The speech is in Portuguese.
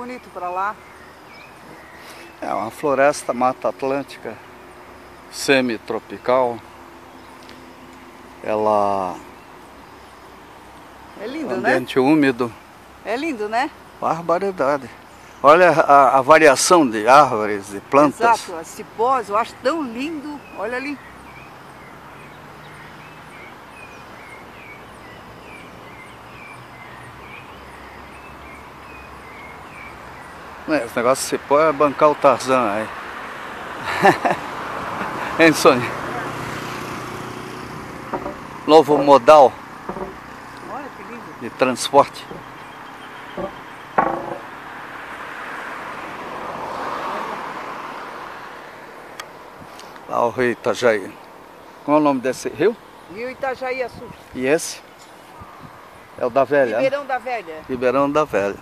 bonito para lá. É uma floresta Mata Atlântica semi-tropical. Ela É lindo, ambiente úmido. né? É lindo, né? Barbaridade. Olha a variação de árvores, de plantas. Exato, as cipós, eu acho tão lindo. Olha ali. Esse negócio de cipó é bancar o Tarzan aí. Hein, Sônia? Novo modal Olha que lindo. de transporte. Lá o rio Itajaí. Qual é o nome desse rio? Rio Itajaí-Açu. E esse? É o da Velha. Ribeirão da Velha. Ribeirão da Velha.